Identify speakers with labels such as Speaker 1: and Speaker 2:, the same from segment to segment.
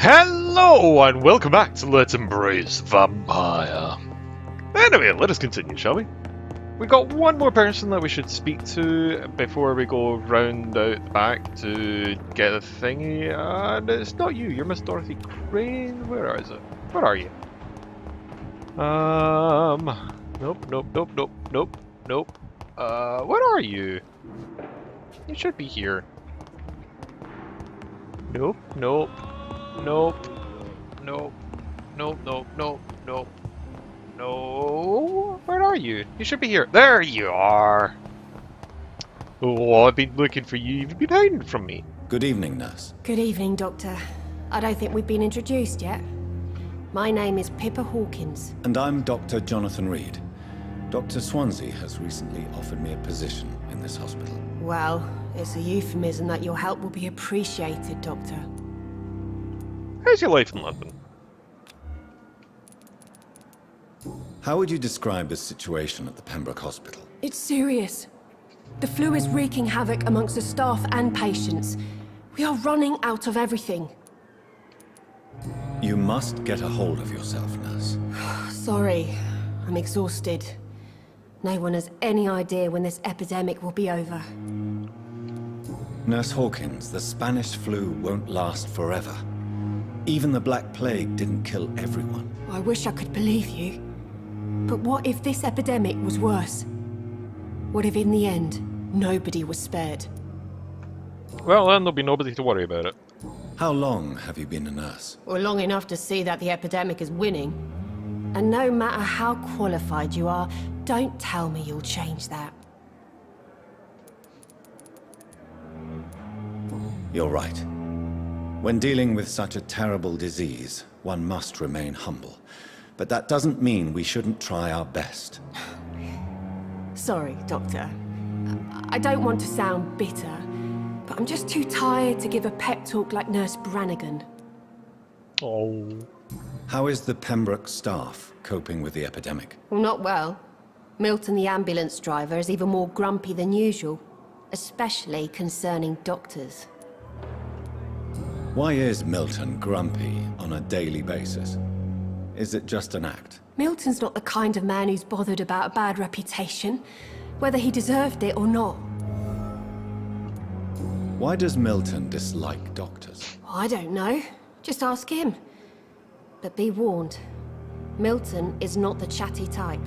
Speaker 1: Hello and welcome back to Let's Embrace Vampire. Anyway, let us continue, shall we? We've got one more person that we should speak to before we go round out the back to get a thingy, and it's not you, you're Miss Dorothy Crane. Where is it? Where are you? Nope. Where are you? You should be here. Nope. No. Where are you? You should be here. There you are. Oh, I've been looking for you. You've been hiding from me.
Speaker 2: Good evening, nurse.
Speaker 3: Good evening, Doctor. I don't think we've been introduced yet. My name is Pippa Hawkins.
Speaker 2: And I'm Dr. Jonathan Reed. Dr. Swansea has recently offered me a position in this hospital.
Speaker 3: Well, it's a euphemism that your help will be appreciated, Doctor.
Speaker 1: How's your life in London?
Speaker 2: How would you describe the situation at the Pembroke Hospital?
Speaker 3: It's serious. The flu is wreaking havoc amongst the staff and patients. We are running out of everything.
Speaker 2: You must get a hold of yourself, nurse.
Speaker 3: Sorry, I'm exhausted. No one has any idea when this epidemic will be over.
Speaker 2: Nurse Hawkins, the Spanish flu won't last forever. Even the Black Plague didn't kill everyone.
Speaker 3: I wish I could believe you. But what if this epidemic was worse? What if in the end, nobody was spared?
Speaker 1: Well, then there'll be nobody to worry about it.
Speaker 2: How long have you been a nurse?
Speaker 3: Well, long enough to see that the epidemic is winning. And no matter how qualified you are, don't tell me you'll change that.
Speaker 2: You're right. When dealing with such a terrible disease, one must remain humble. But that doesn't mean we shouldn't try our best.
Speaker 3: Sorry, Doctor. I don't want to sound bitter, but I'm just too tired to give a pep talk like Nurse Brannigan.
Speaker 1: Oh.
Speaker 2: How is the Pembroke staff coping with the epidemic?
Speaker 3: Well, not well. Milton, the ambulance driver, is even more grumpy than usual, especially concerning doctors.
Speaker 2: Why is Milton grumpy on a daily basis? Is it just an act?
Speaker 3: Milton's not the kind of man who's bothered about a bad reputation, whether he deserved it or not.
Speaker 2: Why does Milton dislike doctors?
Speaker 3: I don't know. Just ask him. But be warned, Milton is not the chatty type.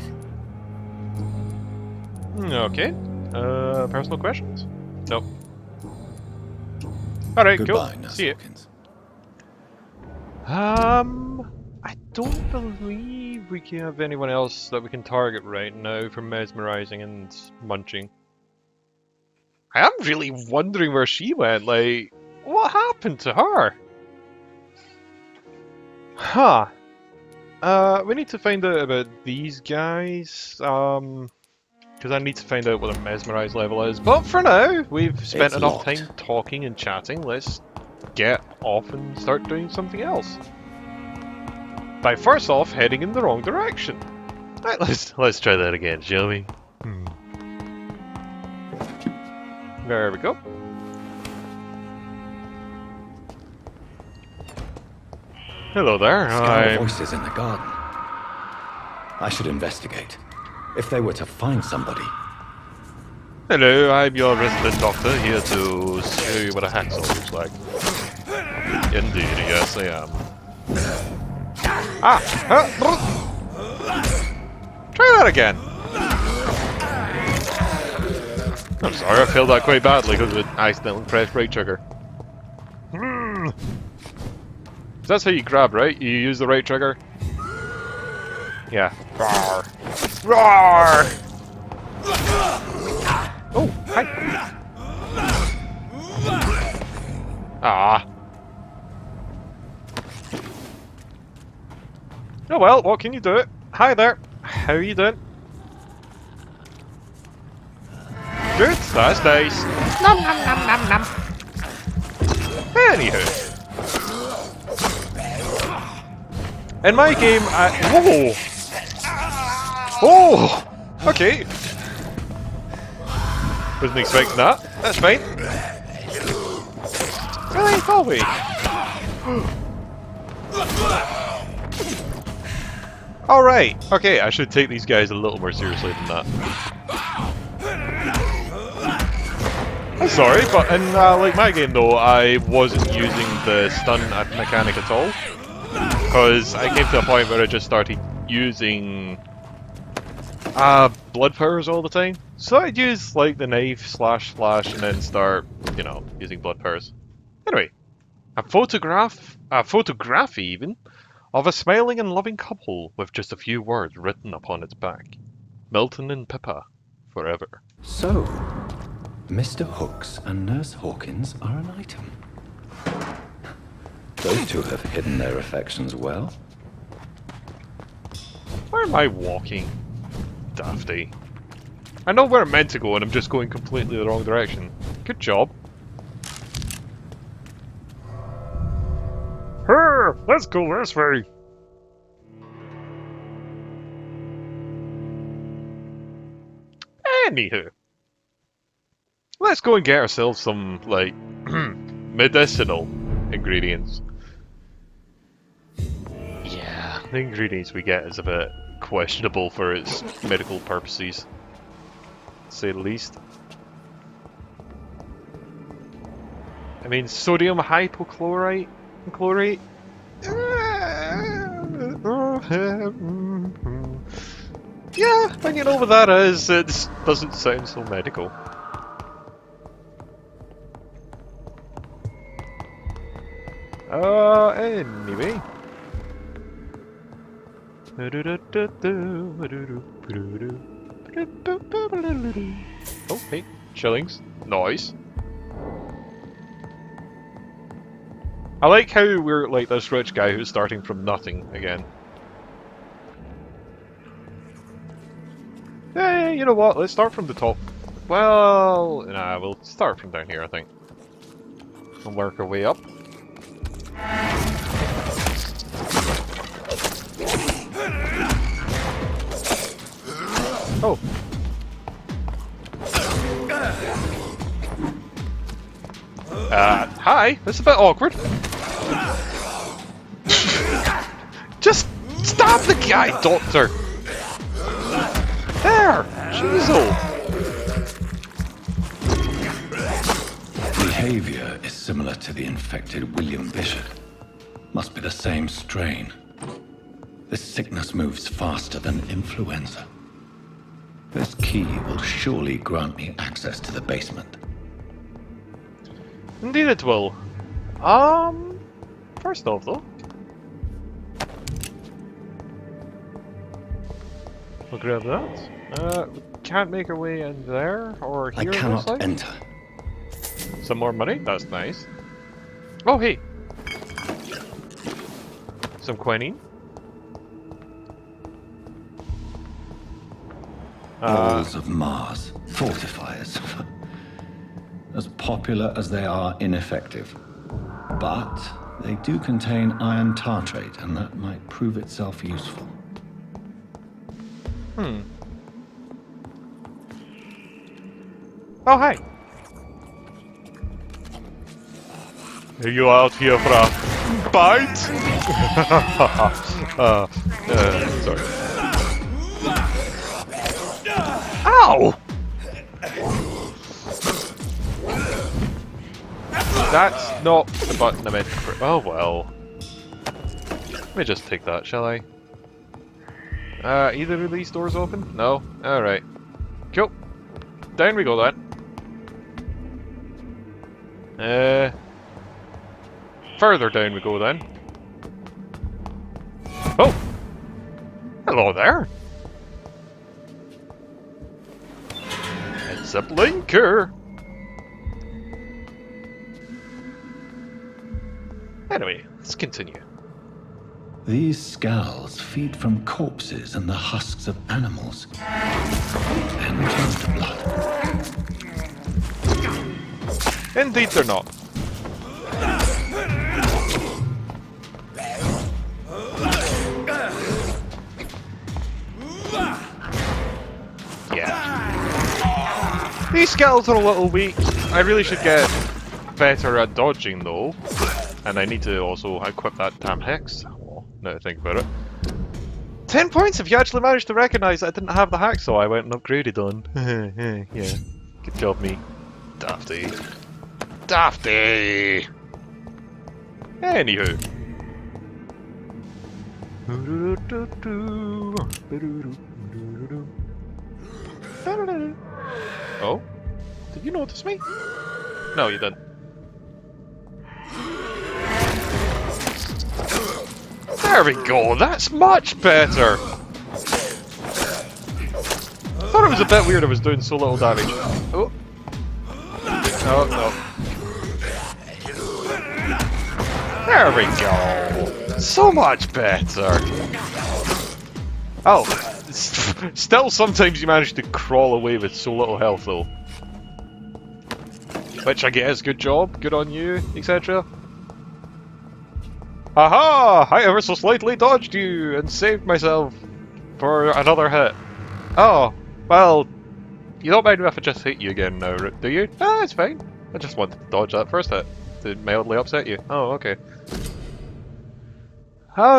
Speaker 1: Okay. Personal questions? Nope. Alright, cool.
Speaker 2: Goodbye, Nurse
Speaker 1: See you.
Speaker 2: Hawkins.
Speaker 1: I don't believe we can have anyone else that we can target right now for mesmerizing and munching. I am really wondering where she went, like, what happened to her? Huh. We need to find out about these guys, because I need to find out what their mesmerize level is. But for now, we've spent
Speaker 2: It's
Speaker 1: enough
Speaker 2: locked.
Speaker 1: time talking and chatting. Let's get off and start doing something else. By first off, heading in the wrong direction. Right, let's try that again, shall we? There we go. Hello there.
Speaker 2: Scour voices in the garden. I should investigate. If they were to find somebody.
Speaker 1: Hello, I'm your resident doctor, here to show you what a hacksaw looks like. Indeed, yes I am. Try that again! I'm sorry, I failed that quite badly because I accidentally pressed right trigger. That's how you grab, right? You use the right trigger? Yeah. Roar! Roar! Oh, hi! Ah. Oh well, what can you do? Hi there. How are you doing? Good, that's nice. Nom nom nom nom nom. Anywho. In my game, whoa! Oh! Okay. Wasn't expecting that. That's fine. Really? Go away. Alright, okay, I should take these guys a little more seriously than that. I'm sorry, but in like my game though, I wasn't using the stun mechanic at all. Because I came to a point where I just started using blood powers all the time. So I'd use like the knife, slash, and then start, you know, using blood powers. Anyway, a photograph even, of a smiling and loving couple with just a few words written upon its back. Milton and Pippa, forever.
Speaker 2: So, Mr. Hooks and Nurse Hawkins are an item. Those two have hidden their affections well.
Speaker 1: Where am I walking? Dafty. I know where I'm meant to go and I'm just going completely the wrong direction. Good job. Her, let's go this way. Anywho. Let's go and get ourselves some, like, medicinal ingredients. Yeah, the ingredients we get is a bit questionable for its medical purposes, to say the least. I mean, sodium hypochlorite? Chlorate? Yeah, when you know what that is, it doesn't sound so medical. Anyway. Oh, hey, shillings. Nice. I like how we're like this rich guy who's starting from nothing again. Hey, you know what? Let's start from the top. Well, nah, we'll start from down here, I think. And work our way up. Oh. Hi. That's a bit awkward. Just stab the guy, Doctor. There. Jeez-o.
Speaker 2: Behavior is similar to the infected William Bishop. Must be the same strain. This sickness moves faster than influenza. This key will surely grant me access to the basement.
Speaker 1: Indeed it will. First off though. We'll grab that. We can't make our way in there or here.
Speaker 2: I cannot enter.
Speaker 1: Some more money? That's nice. Oh hey! Some quinine.
Speaker 2: Balls of Mars. Fortifiers. As popular as they are ineffective. But they do contain iron tartrate, and that might prove itself useful.
Speaker 1: Oh, hi. Are you out here for a bite? Sorry. Ow! That's not the button I meant to press. Oh well. Let me just take that, shall I? Either of these doors open? No? Alright. Cool. Down we go then. Further down we go then. Oh! Hello there! It's a blinker! Anyway, let's continue.
Speaker 2: These scowls feed from corpses and the husks of animals. And turn to blood.
Speaker 1: Indeed they're not. Yeah. These skulls are a little weak. I really should get better at dodging though. And I need to also equip that damn hex. Oh, now that I think about it. 10 points if you actually managed to recognise I didn't have the hacksaw I went and upgraded on. Yeah. Good job, me. Dafty. Dafty! Anywho. Oh? Did you notice me? No, you didn't. There we go, that's much better! I thought it was a bit weird I was doing so little damage. Oh. Oh, no. There we go! So much better! Oh, still sometimes you manage to crawl away with so little health though. Which I guess, good job, good on you, etc. Aha! I ever so slightly dodged you and saved myself for another hit. Oh, well, you don't mind if I just hit you again now, do you? Ah, it's fine. I just wanted to dodge that first hit to mildly upset you. Oh, okay.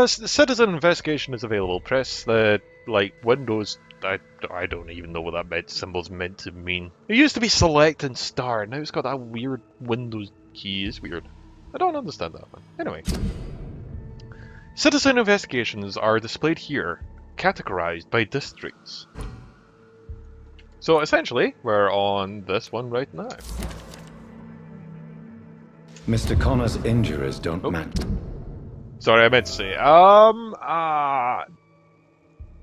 Speaker 1: Citizen investigation is available. Press the, Windows... I don't even know what that symbol's meant to mean. It used to be select and star, now it's got that weird Windows key. It's weird. I don't understand that one. Anyway. Citizen investigations are displayed here, categorized by districts. So essentially, we're on this one right now.
Speaker 2: Mr. Connor's injuries don't matter.
Speaker 1: Sorry, I meant to say.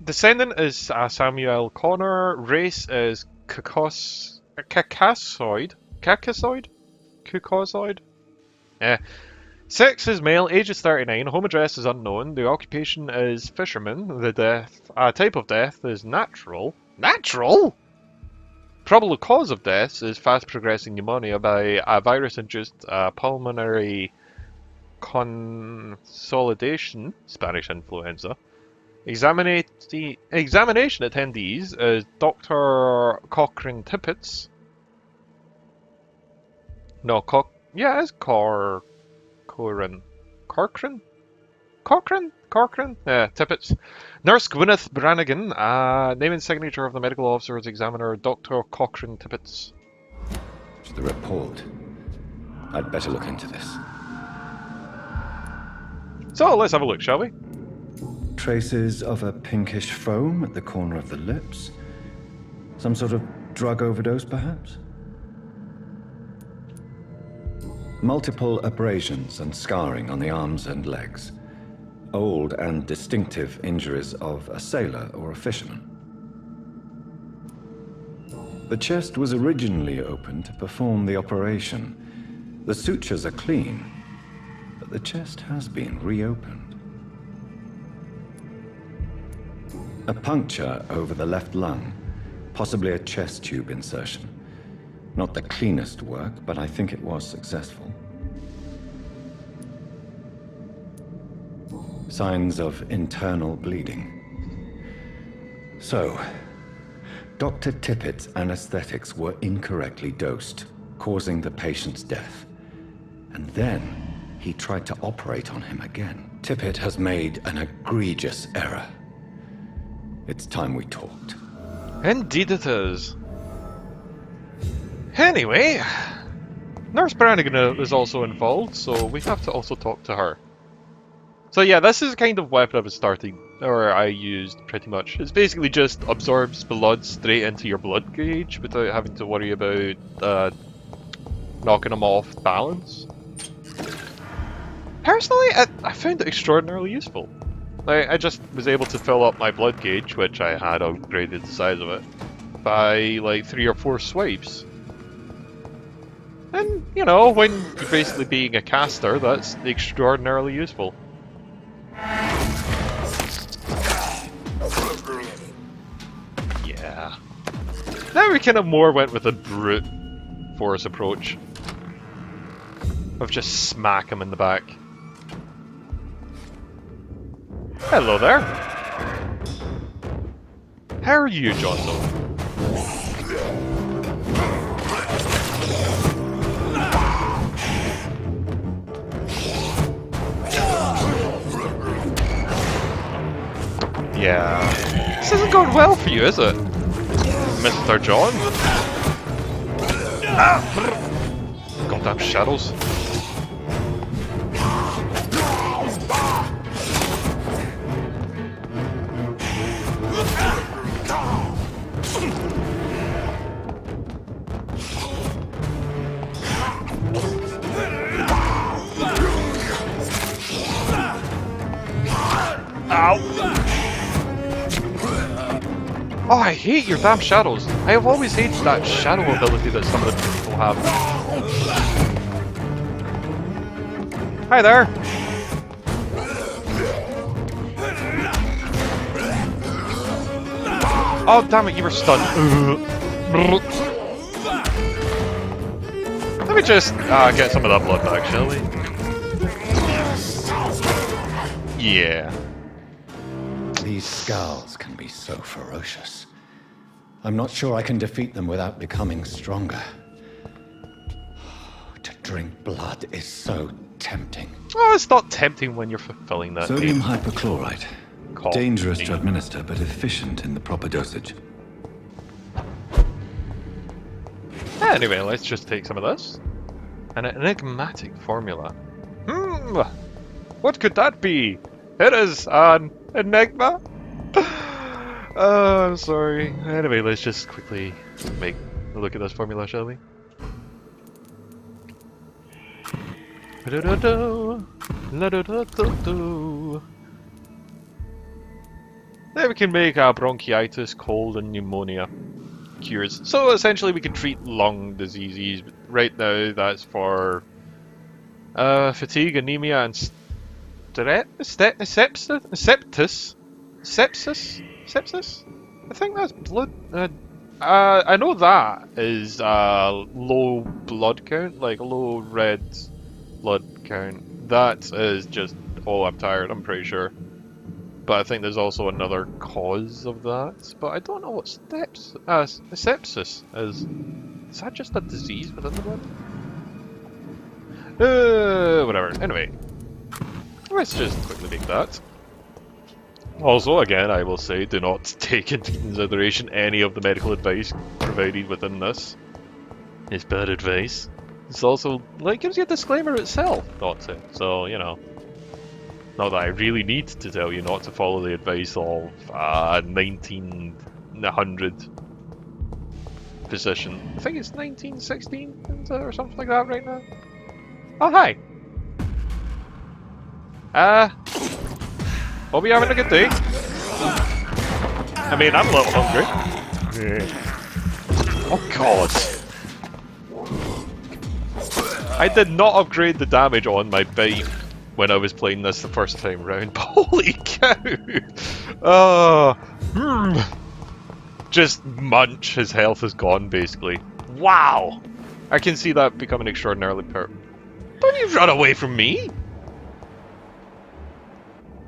Speaker 1: Descendant is Samuel Connor. Race is Caucasoid. Caucasoid? Sex is male, age is 39, home address is unknown, the occupation is fisherman, the type of death is natural. Natural? Probable cause of death is fast progressing pneumonia by a virus-induced pulmonary consolidation, Spanish influenza. Examination attendees is Dr. Cochrane Tippett. No, it's Cochrane? Tippett. Nurse Gwyneth Brannigan. Name and signature of the medical officer's examiner, Dr. Cochrane Tippett.
Speaker 2: The report. I'd better look into this.
Speaker 1: So, let's have a look, shall we?
Speaker 2: Traces of a pinkish foam at the corner of the lips. Some sort of drug overdose, perhaps? Multiple abrasions and scarring on the arms and legs. Old and distinctive injuries of a sailor or a fisherman. The chest was originally opened to perform the operation. The sutures are clean, but the chest has been reopened. A puncture over the left lung, possibly a chest tube insertion. Not the cleanest work, but I think it was successful. Signs of internal bleeding. So, Dr. Tippett's anesthetics were incorrectly dosed, causing the patient's death. And then, he tried to operate on him again. Tippett has made an egregious error. It's time we talked.
Speaker 1: Indeed it is. Anyway, Nurse Brannigan is also involved, so we have to also talk to her. So yeah, this is the kind of weapon I used pretty much. It's basically just absorbs blood straight into your blood gauge without having to worry about knocking them off balance. Personally, I found it extraordinarily useful. I just was able to fill up my blood gauge, which I had upgraded the size of it, by 3 or 4 swipes. And, you know, when you're basically being a caster, that's extraordinarily useful. Yeah. Now we kind of more went with a brute force approach. Of just smack him in the back. Hello there. How are you, Johnson? Yeah. This isn't going well for you, is it? Mr. John? Ah! Goddamn shadows. Ow! Oh, I hate your damn shadows. I have always hated that shadow ability that some of the people have. Hi there! Oh, damn it, you were stunned. Let me just get some of that blood back, shall we? Yeah.
Speaker 2: These scowls can be so ferocious. I'm not sure I can defeat them without becoming stronger. To drink blood is so tempting.
Speaker 1: Oh, it's not tempting when you're fulfilling that.
Speaker 2: Sodium hypochlorite.
Speaker 1: Coffee.
Speaker 2: Dangerous to administer, but efficient in the proper dosage.
Speaker 1: Anyway, let's just take some of this. An enigmatic formula. What could that be? It is an enigma? Oh, I'm sorry. Anyway, let's just quickly make a look at this formula, shall we? Then we can make bronchitis, cold, and pneumonia cures. So essentially we can treat lung diseases. Right now that's for fatigue, anemia, and sepsis? I think that's blood. I know that is low blood count, like low red blood count. That is just, oh, I'm tired, I'm pretty sure. But I think there's also another cause of that. But I don't know what sepsis is. Is that just a disease within the blood? Whatever. Anyway, let's just quickly make that. Also, again, I will say, do not take into consideration any of the medical advice provided within this. It's bad advice. It's also, like, gives you a disclaimer itself not to. So, you know. Not that I really need to tell you not to follow the advice of a 1900 physician. I think it's 1916 or something like that right now. Oh, hi! Hope you're having a good day. I mean, I'm a little hungry. Oh god! I did not upgrade the damage on my bite when I was playing this the first time round, but holy cow! Just munch, his health is gone basically. Wow! I can see that becoming extraordinarily powerful. Don't you run away from me!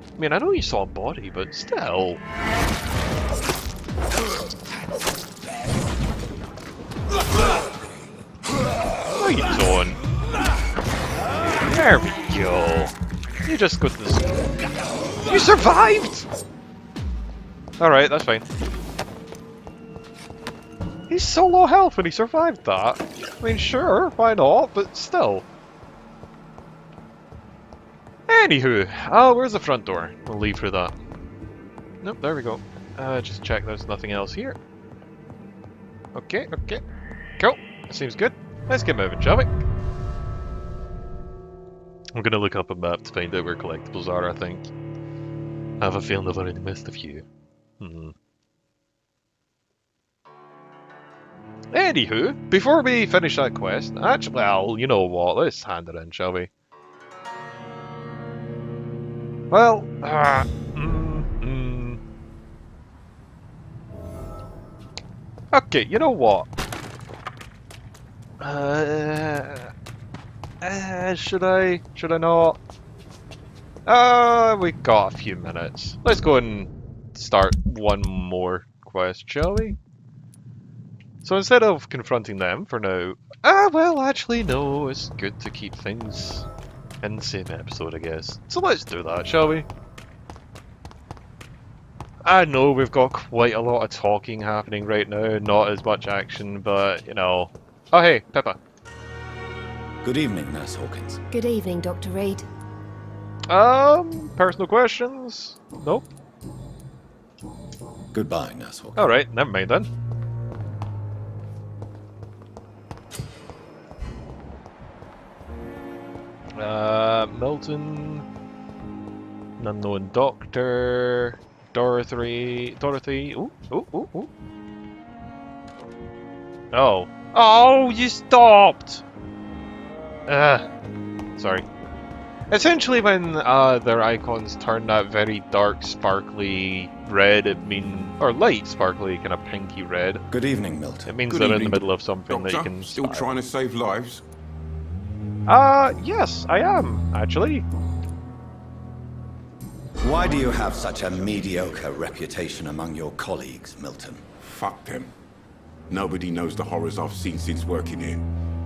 Speaker 1: I mean, I know you saw a body, but still. How you doing? There we go. You just got this. You survived! Alright, that's fine. He's so low health when he survived that. I mean, sure, why not, but still. Anywho, where's the front door? We'll leave through that. Nope, there we go. Just check there's nothing else here. Okay, okay. Cool. Seems good. Let's get moving, shall we? I'm gonna look up a map to find out where collectibles are, I think. I have a feeling I've already missed a few. Anywho, before we finish that quest, actually, well, you know what, let's hand it in, shall we? Well, okay, you know what? Should I not? We got a few minutes. Let's go and start one more quest, shall we? So instead of confronting them for now, well, actually, no, it's good to keep things in the same episode, I guess. So let's do that, shall we? I know we've got quite a lot of talking happening right now, not as much action, but, you know... Oh hey, Pippa.
Speaker 2: Good evening, Nurse Hawkins.
Speaker 3: Good evening, Dr. Reed.
Speaker 1: Personal questions? Nope.
Speaker 2: Goodbye, Nurse Hawkins.
Speaker 1: Alright, never mind then. Milton... An unknown doctor... Dorothy... Ooh, ooh, ooh, ooh. Oh. Oh, you stopped! Sorry. Essentially, when their icons turn that very dark, sparkly red, or light, sparkly, kind of pinky red,
Speaker 2: Good evening, Milton.
Speaker 1: it means
Speaker 4: Good
Speaker 1: they're in
Speaker 4: evening,
Speaker 1: the middle of something that you
Speaker 4: Doctor,
Speaker 1: can...
Speaker 4: still trying to save lives?
Speaker 1: Yes, I am, actually.
Speaker 2: Why do you have such a mediocre reputation among your colleagues, Milton?
Speaker 4: Fuck them. Nobody knows the horrors I've seen since working here.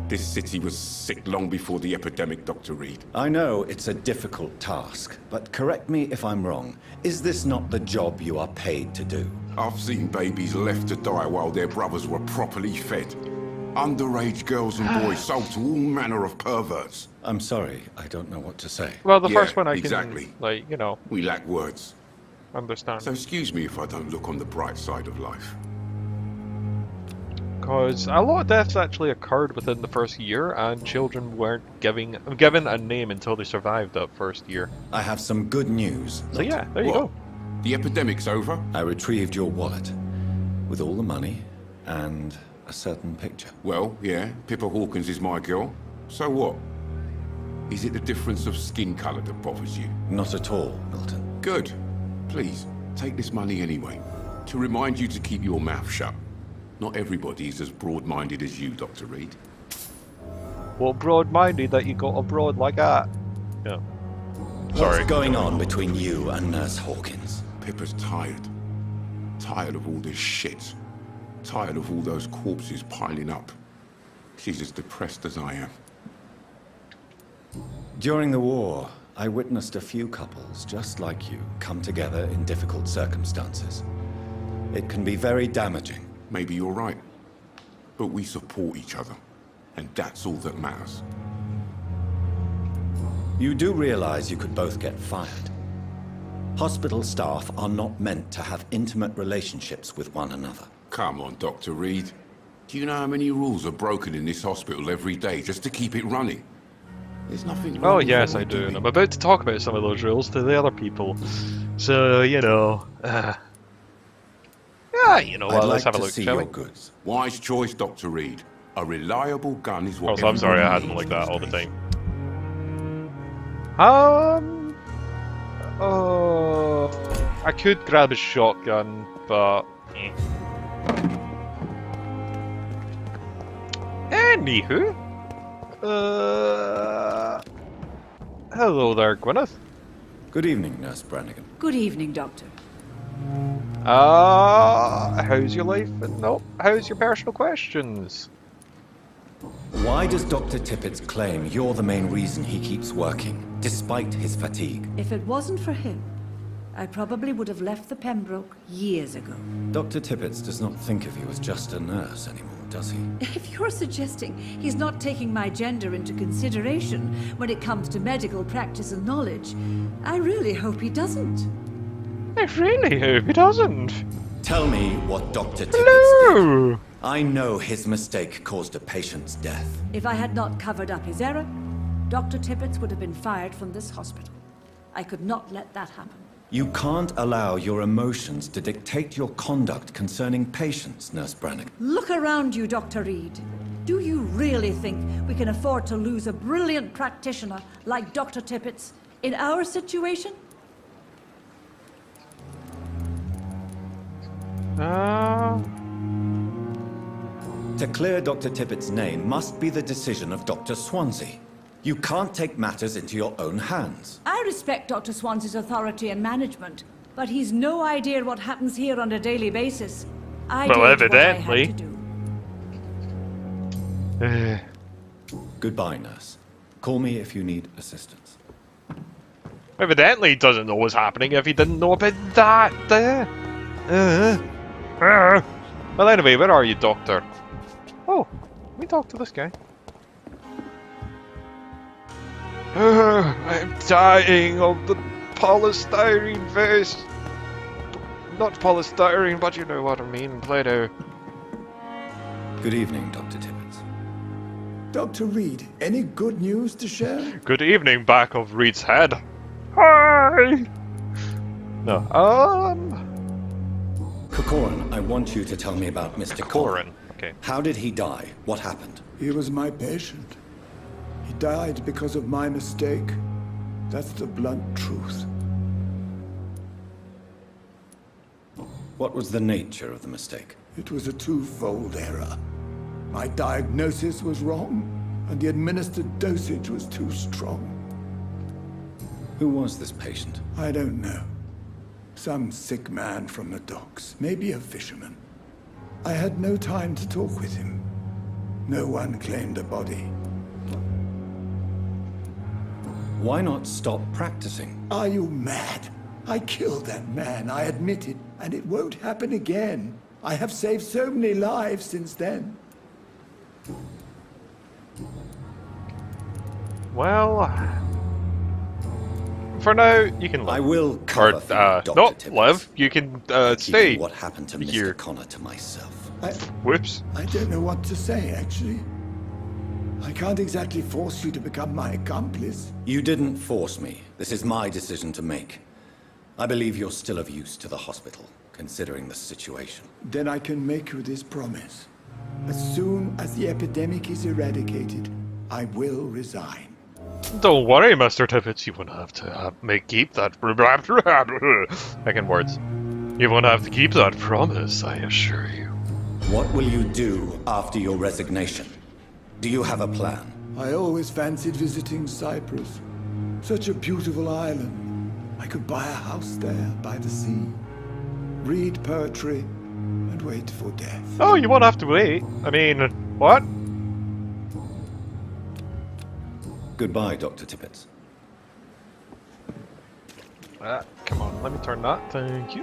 Speaker 4: This city was sick long before the epidemic, Dr. Reed.
Speaker 2: I know it's a difficult task, but correct me if I'm wrong. Is this not the job you are paid to do?
Speaker 4: I've seen babies left to die while their brothers were properly fed. Underage girls and boys sold to all manner of perverts.
Speaker 2: I'm sorry, I don't know what to say.
Speaker 1: Well, the
Speaker 4: Yeah,
Speaker 1: first one I
Speaker 4: exactly.
Speaker 1: can, like, you know,
Speaker 4: We lack words.
Speaker 1: understand.
Speaker 4: So excuse me if I don't look on the bright side of life.
Speaker 1: Because a lot of deaths actually occurred within the first year, and children weren't given a name until they survived that first year.
Speaker 2: I have some good news.
Speaker 1: So yeah, there you
Speaker 4: What?
Speaker 1: go.
Speaker 4: The epidemic's over?
Speaker 2: I retrieved your wallet with all the money and a certain picture.
Speaker 4: Well, yeah, Pippa Hawkins is my girl. So what? Is it the difference of skin colour that bothers you?
Speaker 2: Not at all, Milton.
Speaker 4: Good. Please, take this money anyway. To remind you to keep your mouth shut. Not everybody is as broad-minded as you, Dr. Reed.
Speaker 1: Well, broad-minded that you got abroad like that. Yeah. Sorry.
Speaker 2: What's going on between you and Nurse Hawkins?
Speaker 4: Pippa's tired. Tired of all this shit. Tired of all those corpses piling up. She's as depressed as I am.
Speaker 2: During the war, I witnessed a few couples just like you come together in difficult circumstances. It can be very damaging.
Speaker 4: Maybe you're right. But we support each other. And that's all that matters.
Speaker 2: You do realize you could both get fired. Hospital staff are not meant to have intimate relationships with one another.
Speaker 4: Come on, Dr. Reed. Do you know how many rules are broken in this hospital every day just to keep it running? There's nothing wrong
Speaker 1: Oh
Speaker 4: with
Speaker 1: yes,
Speaker 4: what
Speaker 1: I
Speaker 4: we're
Speaker 1: do,
Speaker 4: doing.
Speaker 1: and I'm about to talk about some of those rules to the other people. So, you know... yeah, you know
Speaker 2: I'd
Speaker 1: what,
Speaker 2: like
Speaker 1: let's have a
Speaker 2: to
Speaker 1: look,
Speaker 2: see
Speaker 1: shall
Speaker 2: your
Speaker 1: we?
Speaker 2: goods.
Speaker 4: Wise choice, Dr. Reed. A reliable gun is what
Speaker 1: Also, I'm sorry I had them
Speaker 4: everybody
Speaker 1: like that
Speaker 4: needs
Speaker 1: all the
Speaker 4: these days.
Speaker 1: time. Oh... I could grab a shotgun, but... Anywho... Hello there, Gwyneth.
Speaker 2: Good evening, Nurse Brannigan.
Speaker 5: Good evening, Doctor.
Speaker 1: How's your life? No, how's your personal questions?
Speaker 2: Why does Dr. Tippett's claim you're the main reason he keeps working, despite his fatigue?
Speaker 5: If it wasn't for him, I probably would have left the Pembroke years ago.
Speaker 2: Dr. Tippett does not think of you as just a nurse anymore, does he?
Speaker 5: If you're suggesting he's not taking my gender into consideration when it comes to medical practice and knowledge, I really hope he doesn't.
Speaker 1: I really hope he doesn't.
Speaker 2: Tell me what Dr. Tippett did.
Speaker 1: Hello.
Speaker 2: I know his mistake caused a patient's death.
Speaker 5: If I had not covered up his error, Dr. Tippett would have been fired from this hospital. I could not let that happen.
Speaker 2: You can't allow your emotions to dictate your conduct concerning patients, Nurse Brannigan.
Speaker 5: Look around you, Dr. Reed. Do you really think we can afford to lose a brilliant practitioner like Dr. Tippett's in our situation?
Speaker 2: To clear Dr. Tippett's name must be the decision of Dr. Swansea. You can't take matters into your own hands.
Speaker 5: I respect Dr. Swansea's authority and management, but he's no idea what happens here on a daily basis. I
Speaker 1: Well,
Speaker 5: did
Speaker 1: evidently.
Speaker 5: what I had to do.
Speaker 2: Goodbye, nurse. Call me if you need assistance.
Speaker 1: Evidently he doesn't know what's happening if he didn't know about that. Well, anyway, where are you, Doctor? Oh, we talked to this guy. I'm dying of the polystyrene vest. Not polystyrene, but you know what I mean, Play-Doh.
Speaker 2: Good evening, Dr. Tippett.
Speaker 6: Dr. Reed, any good news to share?
Speaker 1: Good evening, back of Reed's head. Hi! No,
Speaker 2: Kokorin, I want you to tell me about Mr.
Speaker 1: Corin. Okay.
Speaker 2: How did he die? What happened?
Speaker 6: He was my patient. He died because of my mistake. That's the blunt truth.
Speaker 2: What was the nature of the mistake?
Speaker 6: It was a twofold error. My diagnosis was wrong, and the administered dosage was too strong.
Speaker 2: Who was this patient?
Speaker 6: I don't know. Some sick man from the docks, maybe a fisherman. I had no time to talk with him. No one claimed a body.
Speaker 2: Why not stop practicing?
Speaker 6: Are you mad? I killed that man, I admit it, and it won't happen again. I have saved so many lives since then.
Speaker 1: Well, for now, you can live.
Speaker 2: I will cover
Speaker 1: Or,
Speaker 2: for you, Dr.
Speaker 1: not
Speaker 2: Tippett.
Speaker 1: live. You can
Speaker 2: Keeping
Speaker 1: stay.
Speaker 2: what happened to
Speaker 1: here.
Speaker 2: Mr. Connor to myself.
Speaker 1: Whoops.
Speaker 6: I don't know what to say, actually. I can't exactly force you to become my accomplice.
Speaker 2: You didn't force me. This is my decision to make. I believe you're still of use to the hospital, considering the situation.
Speaker 6: Then I can make you this promise. As soon as the epidemic is eradicated, I will resign.
Speaker 1: Don't worry, Mr. Tippett. You won't have to keep that. Second words. You won't have to keep that promise, I assure you.
Speaker 2: What will you do after your resignation? Do you have a plan?
Speaker 6: I always fancied visiting Cyprus. Such a beautiful island. I could buy a house there by the sea, read poetry, and wait for death.
Speaker 1: Oh, you won't have to wait. I mean, what?
Speaker 2: Goodbye, Dr. Tippett.
Speaker 1: Come on, let me turn that. Thank you.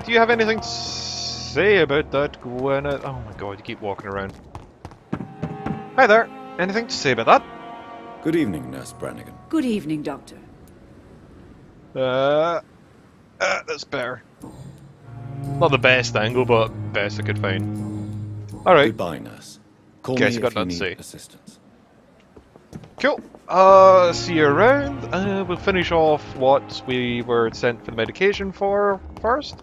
Speaker 1: Do you have anything to say about that, Gwyneth? Oh my god, you keep walking around. Hi there. Anything to say about that?
Speaker 2: Good evening, Nurse Brannigan.
Speaker 5: Good evening, Doctor.
Speaker 1: That's better. Not the best angle, but best I could find. Alright.
Speaker 2: Goodbye, Nurse. Call
Speaker 1: Guess
Speaker 2: me
Speaker 1: I got
Speaker 2: if you
Speaker 1: nothing to
Speaker 2: need
Speaker 1: say.
Speaker 2: assistance.
Speaker 1: Cool. See you around. We'll finish off what we were sent for the medication for first.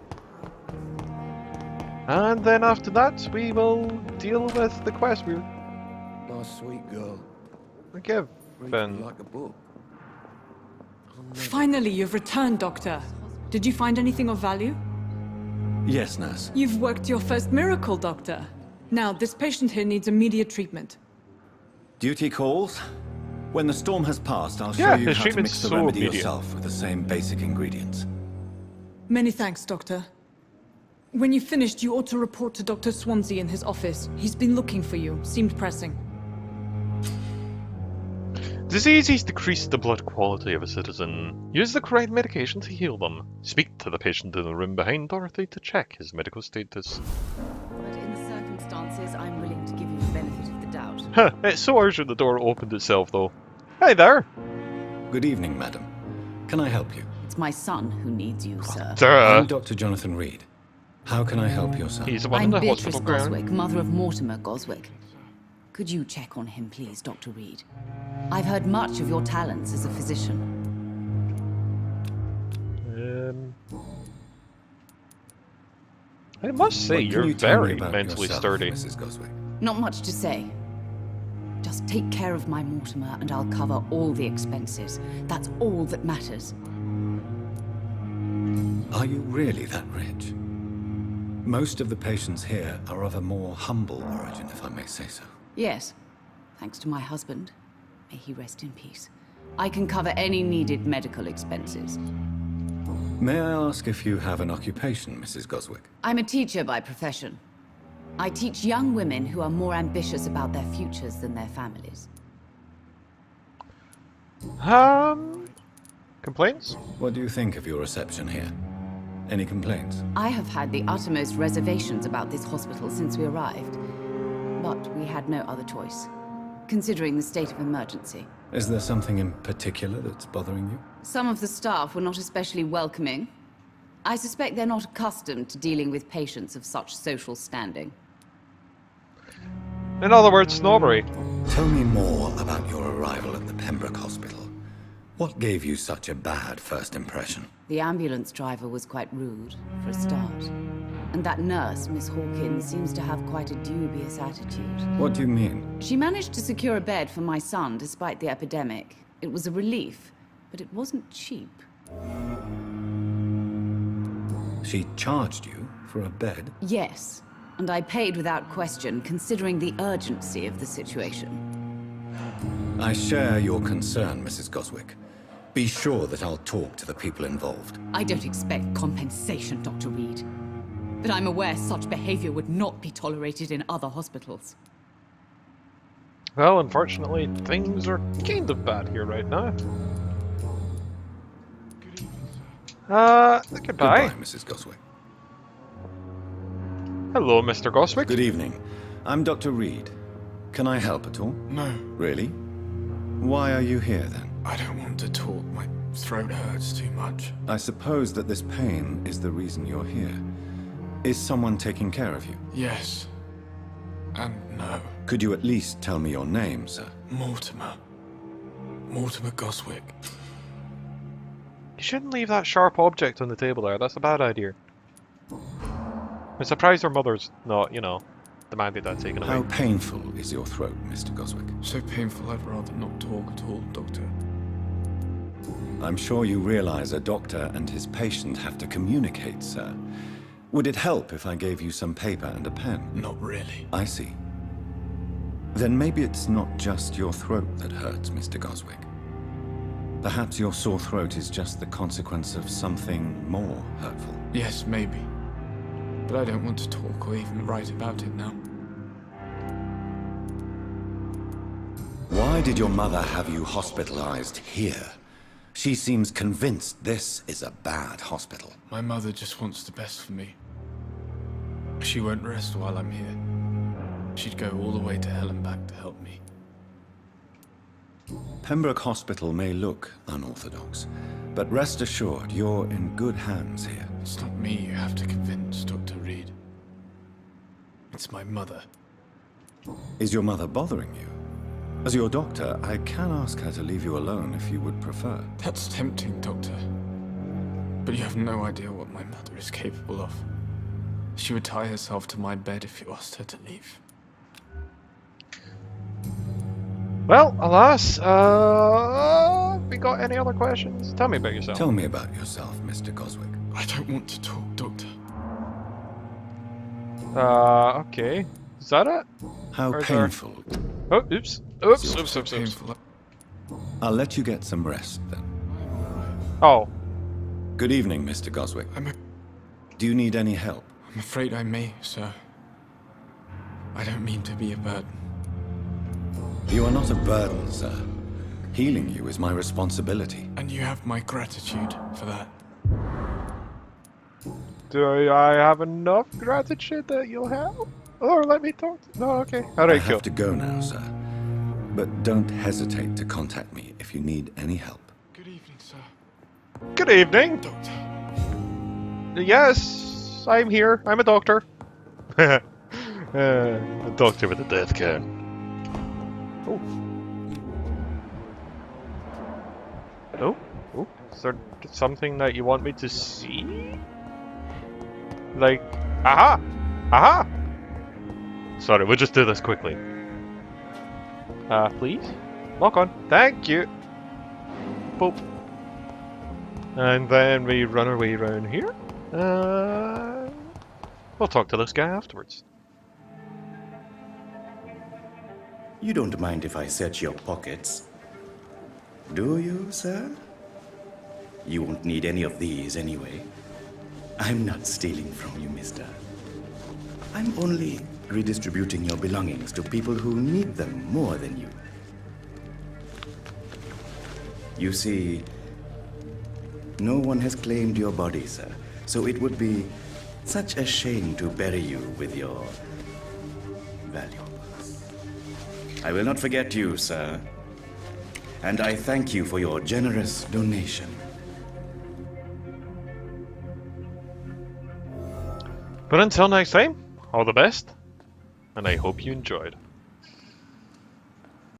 Speaker 1: And then after that, we will deal with the quest we're
Speaker 6: Nice sweet girl.
Speaker 1: given.
Speaker 6: Like a book.
Speaker 7: Finally, you've returned, Doctor. Did you find anything of value?
Speaker 2: Yes, Nurse.
Speaker 7: You've worked your first miracle, Doctor. Now, this patient here needs immediate treatment.
Speaker 2: Duty calls. When the storm has passed, I'll show
Speaker 1: Yeah,
Speaker 2: you
Speaker 1: his
Speaker 2: how to
Speaker 1: treatment's
Speaker 2: mix the
Speaker 1: so
Speaker 2: remedy
Speaker 1: immediate.
Speaker 2: yourself with the same basic ingredients.
Speaker 7: Many thanks, Doctor. When you've finished, you ought to report to Dr. Swansea in his office. He's been looking for you. Seemed pressing.
Speaker 1: Diseases decrease the blood quality of a citizen. Use the correct medication to heal them. Speak to the patient in the room behind Dorothy to check his medical status.
Speaker 8: But in the circumstances, I'm willing to give you the benefit of the doubt.
Speaker 1: Huh, it's so urgent the door opened itself though. Hi there!
Speaker 2: Good evening, madam. Can I help you?
Speaker 8: It's my son who needs you, sir.
Speaker 1: Duh.
Speaker 2: I'm Dr. Jonathan Reed. How can I help your son?
Speaker 1: He's the one
Speaker 8: I'm
Speaker 1: in the
Speaker 8: Beatrice
Speaker 1: hospital ground.
Speaker 8: Goswick, mother of Mortimer Goswick. Could you check on him, please, Dr. Reed? I've heard much of your talents as a physician.
Speaker 1: I must say,
Speaker 2: What can
Speaker 1: you're
Speaker 2: you tell me
Speaker 1: very
Speaker 2: about
Speaker 1: mentally
Speaker 2: yourself,
Speaker 1: sturdy.
Speaker 2: Mrs. Goswick?
Speaker 8: Not much to say. Just take care of my Mortimer and I'll cover all the expenses. That's all that matters.
Speaker 2: Are you really that rich? Most of the patients here are of a more humble origin, if I may say so.
Speaker 8: Yes, thanks to my husband. May he rest in peace. I can cover any needed medical expenses.
Speaker 2: May I ask if you have an occupation, Mrs. Goswick?
Speaker 8: I'm a teacher by profession. I teach young women who are more ambitious about their futures than their families.
Speaker 1: Complaints?
Speaker 2: What do you think of your reception here? Any complaints?
Speaker 8: I have had the uttermost reservations about this hospital since we arrived. But we had no other choice, considering the state of emergency.
Speaker 2: Is there something in particular that's bothering you?
Speaker 8: Some of the staff were not especially welcoming. I suspect they're not accustomed to dealing with patients of such social standing.
Speaker 1: In other words, snobbery.
Speaker 2: Tell me more about your arrival at the Pembroke Hospital. What gave you such a bad first impression?
Speaker 8: The ambulance driver was quite rude, for a start. And that nurse, Miss Hawkins, seems to have quite a dubious attitude.
Speaker 2: What do you mean?
Speaker 8: She managed to secure a bed for my son despite the epidemic. It was a relief, but it wasn't cheap.
Speaker 2: She charged you for a bed?
Speaker 8: Yes, and I paid without question, considering the urgency of the situation.
Speaker 2: I share your concern, Mrs. Goswick. Be sure that I'll talk to the people involved.
Speaker 8: I don't expect compensation, Dr. Reed. But I'm aware such behavior would not be tolerated in other hospitals.
Speaker 1: Well, unfortunately, things are kind of bad here right now. Goodbye.
Speaker 2: Goodbye, Mrs. Goswick.
Speaker 1: Hello, Mr. Goswick.
Speaker 2: Good evening. I'm Dr. Reed. Can I help at all?
Speaker 9: No,
Speaker 2: Really? Why are you here, then?
Speaker 9: I don't want to talk. My throat hurts too much.
Speaker 2: I suppose that this pain is the reason you're here. Is someone taking care of you?
Speaker 9: Yes. And no.
Speaker 2: Could you at least tell me your name, sir?
Speaker 9: Mortimer. Mortimer Goswick.
Speaker 1: You shouldn't leave that sharp object on the table there. That's a bad idea. I'm surprised her mother's not, you know, demanded that taken away.
Speaker 2: How painful is your throat, Mr. Goswick?
Speaker 9: So painful I'd rather not talk at all, Doctor.
Speaker 2: I'm sure you realize a doctor and his patient have to communicate, sir. Would it help if I gave you some paper and a pen?
Speaker 9: Not really.
Speaker 2: I see. Then maybe it's not just your throat that hurts, Mr. Goswick. Perhaps your sore throat is just the consequence of something more hurtful.
Speaker 9: Yes, maybe. But I don't want to talk or even write about it now.
Speaker 2: Why did your mother have you hospitalized here? She seems convinced this is a bad hospital.
Speaker 9: My mother just wants the best for me. She won't rest while I'm here. She'd go all the way to hell and back to help me.
Speaker 2: Pembroke Hospital may look unorthodox, but rest assured you're in good hands here.
Speaker 9: It's not me you have to convince, Dr. Reed. It's my mother.
Speaker 2: Is your mother bothering you? As your doctor, I can ask her to leave you alone if you would prefer.
Speaker 9: That's tempting, Doctor. But you have no idea what my mother is capable of. She would tie herself to my bed if you asked her to leave.
Speaker 1: Well, alas, we got any other questions? Tell me about yourself.
Speaker 2: Tell me about yourself, Mr. Goswick.
Speaker 9: I don't want to talk, Doctor.
Speaker 1: Okay. Is that it?
Speaker 2: How
Speaker 1: Or is there-
Speaker 2: painful.
Speaker 1: Oh, oops. Oops,
Speaker 9: It's
Speaker 1: oops,
Speaker 9: so
Speaker 1: oops, oops.
Speaker 9: painful.
Speaker 2: I'll let you get some rest then.
Speaker 1: Oh,
Speaker 2: Good evening, Mr. Goswick.
Speaker 9: I'm
Speaker 2: Do you need any help?
Speaker 9: afraid I may, sir. I don't mean to be a burden.
Speaker 2: You are not a burden, sir. Healing you is my responsibility.
Speaker 9: And you have my gratitude for that.
Speaker 1: do I have enough gratitude that you'll help? Or let me talk? No, okay.
Speaker 2: I
Speaker 1: Alright, cool.
Speaker 2: have to go now, sir. But don't hesitate to contact me if you need any help.
Speaker 9: Good evening, sir.
Speaker 1: Good evening.
Speaker 9: Doctor.
Speaker 1: Yes, I'm here. I'm a doctor. A doctor with a death count. Oh. Oh? Oh? Is there something that you want me to see? Like, aha! Aha! Sorry, we'll just do this quickly. Please? Lock on. Thank you. Boop. And then we run our way around here. We'll talk to this guy afterwards.
Speaker 10: You don't mind if I search your pockets, do you, sir? You won't need any of these anyway. I'm not stealing from you, mister. I'm only redistributing your belongings to people who need them more than you. You see, no one has claimed your body, sir, So it would be such a shame to bury you with your valuables. I will not forget you, sir. And I thank you for your generous donation.
Speaker 1: But until next time, all the best, and I hope you enjoyed.